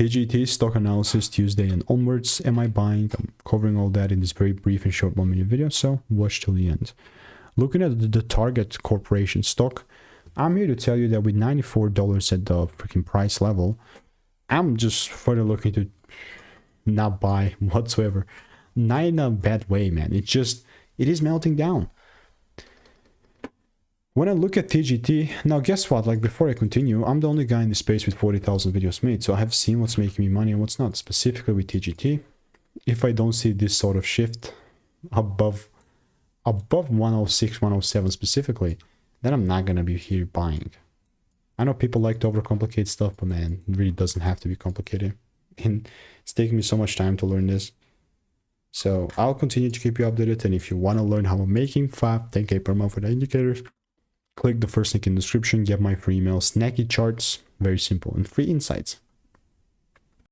TGT Stock Analysis Tuesday and onwards. Am I buying? I'm covering all that in this very brief and short 1-minute video, so watch till the end. Looking at the Target Corporation stock, I'm here to tell you that with $94 at the freaking price level, I'm just further looking to not buy whatsoever. Not in a bad way, man. It is melting down. When I look at TGT, now guess what, like before I continue, I'm the only guy in the space with 40,000 videos made, so I have seen what's making me money and what's not, specifically with TGT. If I don't see this sort of shift above 106, 107 specifically, then I'm not gonna be here buying. I know people like to overcomplicate stuff, but man, it really doesn't have to be complicated. And it's taking me so much time to learn this. So I'll continue to keep you updated, and if you want to learn how I'm making 5-10K per month with the indicators, click the first link in the description, get my free email, snacky charts, very simple, and free insights.